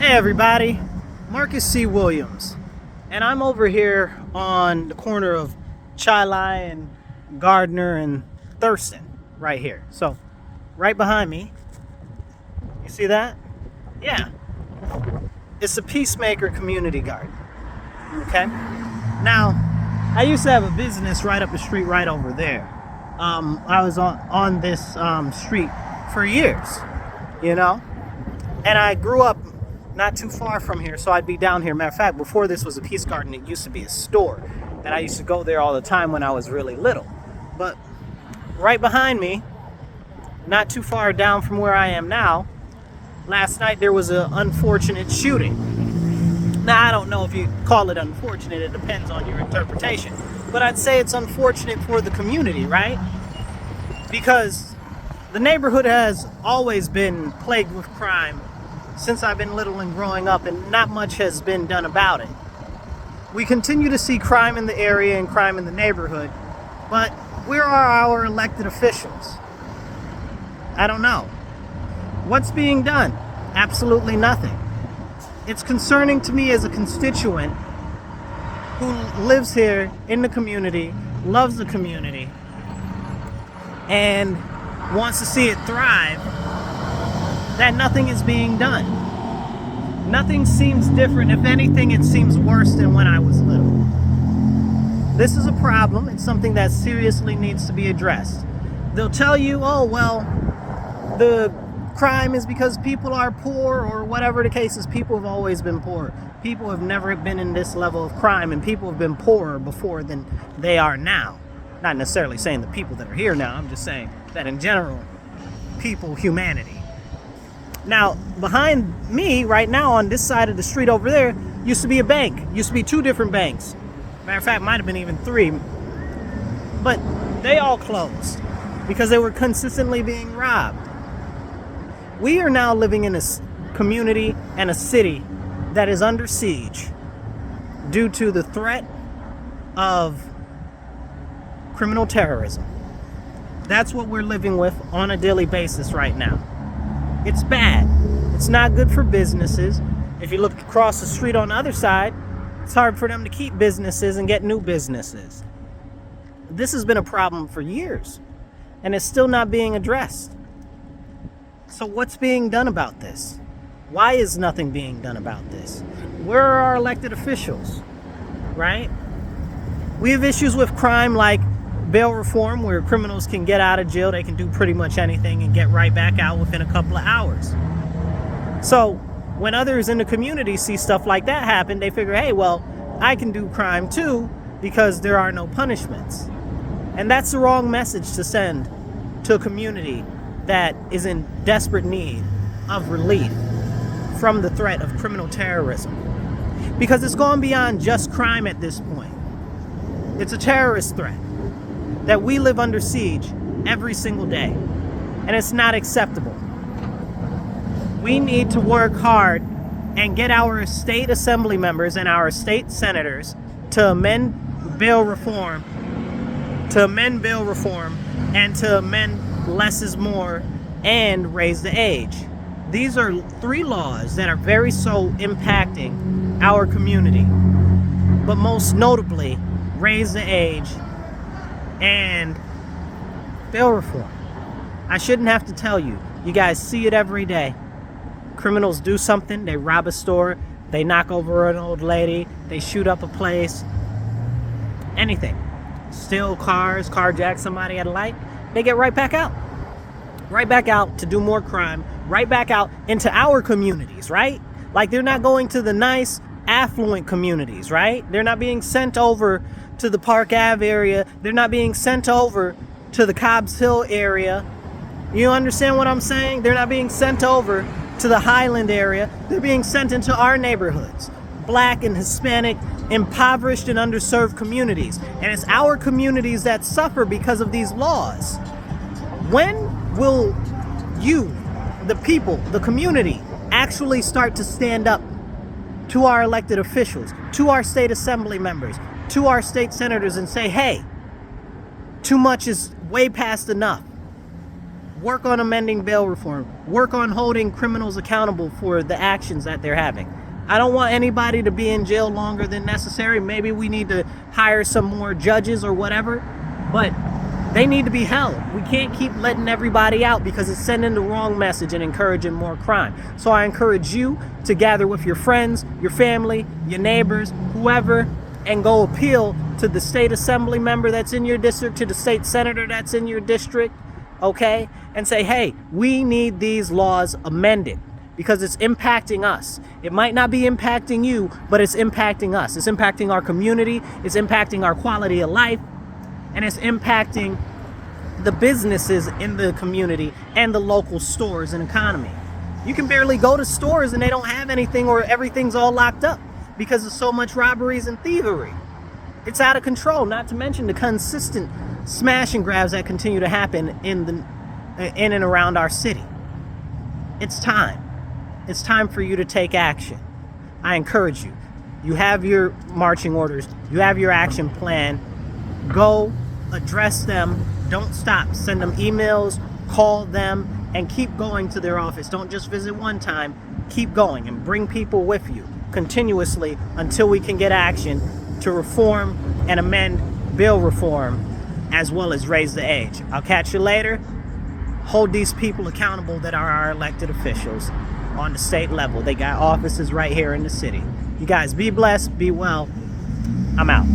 Hey everybody, Marcus C. Williams, and I'm over here on the corner of Chilai and Gardner and Thurston, right here. So, right behind me, you see that? Yeah, it's a Peacemaker Community Garden, okay? Now, I used to have a business right up the street right over there. I was on this street for years, you know? And I grew up not too far from here, so I'd be down here. Matter of fact, before this was a Peace Garden, it used to be a store. And I used to go there all the time when I was really little. But right behind me, not too far down from where I am now, last night there was an unfortunate shooting. Now, I don't know if you call it unfortunate, it depends on your interpretation. But I'd say it's unfortunate for the community, right? Because the neighborhood has always been plagued with crime since I've been little and growing up, and not much has been done about it. We continue to see crime in the area and crime in the neighborhood, but where are our elected officials? I don't know. What's being done? Absolutely nothing. It's concerning to me as a constituent who lives here in the community, loves the community, and wants to see it thrive, that nothing is being done. Nothing seems different. If anything, it seems worse than when I was little. This is a problem. It's something that seriously needs to be addressed. They'll tell you, oh, well, the crime is because people are poor, or whatever the case is. People have always been poor. People have never been in this level of crime, and people have been poorer before than they are now. Not necessarily saying the people that are here now. I'm just saying that in general, people, humanity. Now, behind me right now on this side of the street over there used to be a bank. Used to be two different banks. Matter of fact, might have been even three. But they all closed because they were consistently being robbed. We are now living in a community and a city that is under siege due to the threat of criminal terrorism. That's what we're living with on a daily basis right now. It's bad. It's not good for businesses. If you look across the street on the other side, it's hard for them to keep businesses and get new businesses. This has been a problem for years, and it's still not being addressed. So what's being done about this? Why is nothing being done about this? Where are our elected officials, right? We have issues with crime like bail reform, where criminals can get out of jail. They can do pretty much anything and get right back out within a couple of hours. So when others in the community see stuff like that happen, they figure, hey, well, I can do crime too because there are no punishments. And that's the wrong message to send to a community that is in desperate need of relief from the threat of criminal terrorism. Because it's gone beyond just crime at this point. It's a terrorist threat that we live under siege every single day, and it's not acceptable. We need to work hard and get our state assembly members and our state senators to amend bail reform, and to amend less is more and raise the age. These are three laws that are very so impacting our community, but most notably raise the age and bail reform. I shouldn't have to tell you. You guys see it every day. Criminals do something. They rob a store. They knock over an old lady. They shoot up a place. Anything. Steal cars, carjack somebody at a light. They get right back out. Right back out to do more crime. Right back out into our communities, right? Like, they're not going to the nice, affluent communities, right? They're not being sent over to the Park Ave area. They're not being sent over to the Cobbs Hill area. You understand what I'm saying? They're not being sent over to the Highland area. They're being sent into our neighborhoods. Black and Hispanic, impoverished and underserved communities. And it's our communities that suffer because of these laws. When will you, the people, the community, actually start to stand up to our elected officials, to our state assembly members, to our state senators, and say, hey, too much is way past enough. Work on amending bail reform. Work on holding criminals accountable for the actions that they're having. I don't want anybody to be in jail longer than necessary. Maybe we need to hire some more judges or whatever, but they need to be held. We can't keep letting everybody out because it's sending the wrong message and encouraging more crime. So I encourage you to gather with your friends, your family, your neighbors, whoever, and go appeal to the state assembly member that's in your district, to the state senator that's in your district, okay? And say, hey, we need these laws amended because it's impacting us. It might not be impacting you, but it's impacting us. It's impacting our community. It's impacting our quality of life. And it's impacting the businesses in the community and the local stores and economy. You can barely go to stores and they don't have anything, or everything's all locked up because of so much robberies and thievery. It's out of control, not to mention the consistent smash and grabs that continue to happen in and around our city. It's time. It's time for you to take action. I encourage you. You have your marching orders. You have your action plan. Go address them. Don't stop. Send them emails, call them, and keep going to their office. Don't just visit one time. Keep going and bring people with you continuously until we can get action to reform and amend bail reform, as well as raise the age. I'll catch you later. Hold these people accountable that are our elected officials on the state level. They got offices right here in the city. You guys be blessed, be well. I'm out.